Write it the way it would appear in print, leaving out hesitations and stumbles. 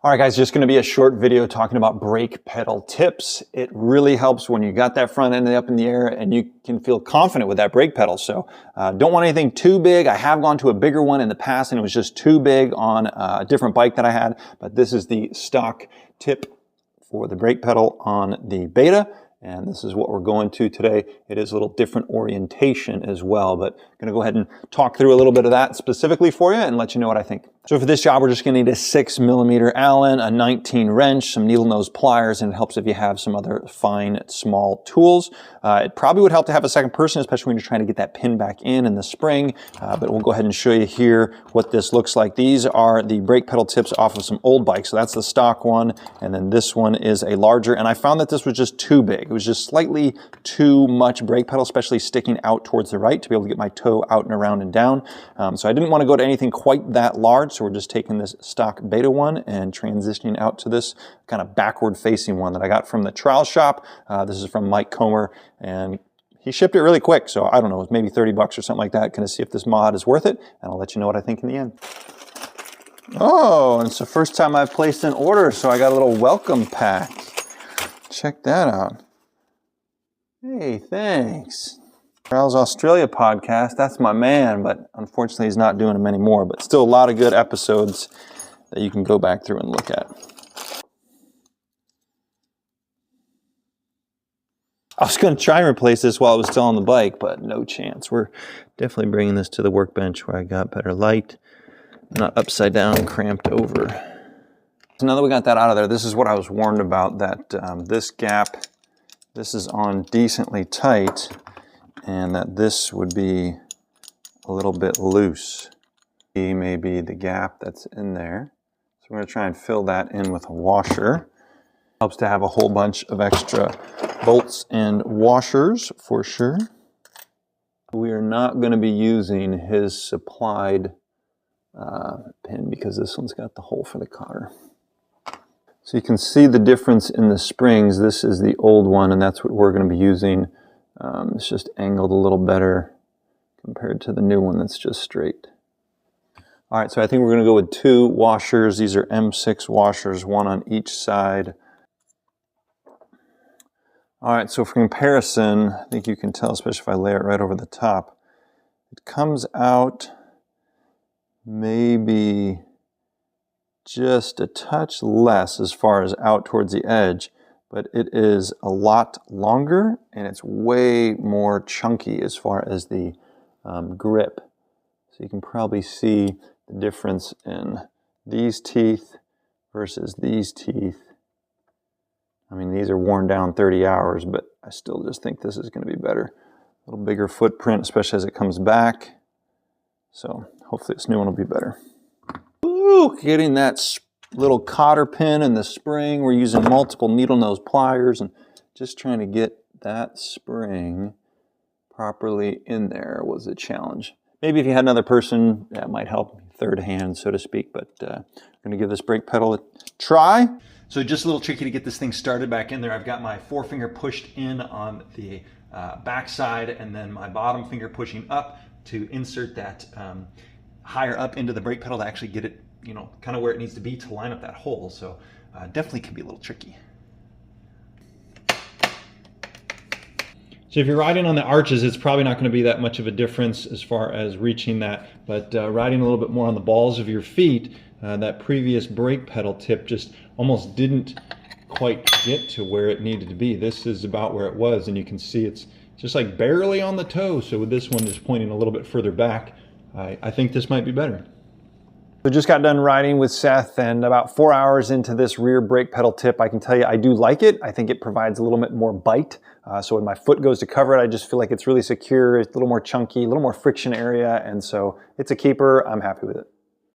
All right, guys, just going to be a short video talking about brake pedal tips. It really helps when you got that front end up in the air and you can feel confident with that brake pedal. So don't want anything too big. I have gone to a bigger one in the past and it was just too big on a different bike that I had, but this is the stock tip for the brake pedal on the Beta. And this is what we're going to today. It is a little different orientation as well, but I'm gonna go ahead and talk through a little bit of that specifically for you and let you know what I think. So for this job, we're just gonna need a 6mm Allen, a 19 wrench, some needle nose pliers, and it helps if you have some other fine, small tools. It probably would help to have a second person, especially when you're trying to get that pin back in the spring, but we'll go ahead and show you here what this looks like. These are the brake pedal tips off of some old bikes. So that's the stock one, and then this one is a larger, and I found that this was just too big. It was just slightly too much brake pedal, especially sticking out towards the right to be able to get my toe out and around and down. So I didn't want to go to anything quite that large, so we're just taking this stock Beta one and transitioning out to this kind of backward facing one that I got from the Trowel Shop. This is from Mike Comer, and he shipped it really quick, so I don't know, maybe 30 bucks or something like that. Gonna see if this mod is worth it, and I'll let you know what I think in the end. Oh, and it's the first time I've placed an order, so I got a little welcome pack. Check that out. Hey, thanks. Trails Australia podcast, that's my man, but unfortunately he's not doing them anymore, but still a lot of good episodes that you can go back through and look at. I was going to try and replace this while I was still on the bike, but no chance. We're definitely bringing this to the workbench where I got better light, not upside down, cramped over. So now that we got that out of there, this is what I was warned about, that this gap, this is on decently tight, and that this would be a little bit loose. Maybe the gap that's in there. So we're going to try and fill that in with a washer. Helps to have a whole bunch of extra bolts and washers for sure. We are not going to be using his supplied pin because this one's got the hole for the cotter. So you can see the difference in the springs. This is the old one, and that's what we're going to be using. It's just angled a little better compared to the new one that's just straight. All right, so I think we're going to go with 2 washers. These are M6 washers, one on each side. All right, so for comparison, I think you can tell, especially if I lay it right over the top, it comes out maybe just a touch less as far as out towards the edge, but it is a lot longer and it's way more chunky as far as the grip. So you can probably see the difference in these teeth versus these teeth. I mean, these are worn down 30 hours, but I still just think this is going to be better. A little bigger footprint, especially as it comes back. So hopefully this new one will be better. Woo, getting that little cotter pin in the spring. We're using multiple needle nose pliers and just trying to get that spring properly in there was a challenge. Maybe if you had another person, that might help, third hand, so to speak, but I'm going to give this brake pedal a try. So just a little tricky to get this thing started back in there. I've got my forefinger pushed in on the back side and then my bottom finger pushing up to insert that higher up into the brake pedal to actually get it, you know, kind of where it needs to be to line up that hole. So definitely can be a little tricky. So if you're riding on the arches, it's probably not going to be that much of a difference as far as reaching that, but riding a little bit more on the balls of your feet, that previous brake pedal tip just almost didn't quite get to where it needed to be. This is about where it was, and you can see it's just like barely on the toe. So with this one just pointing a little bit further back, I think this might be better. So just got done riding with Seth, and about 4 hours into this rear brake pedal tip, I can tell you I do like it. I think it provides a little bit more bite. So when my foot goes to cover it, I just feel like it's really secure. It's a little more chunky, a little more friction area, and so it's a keeper. I'm happy with it.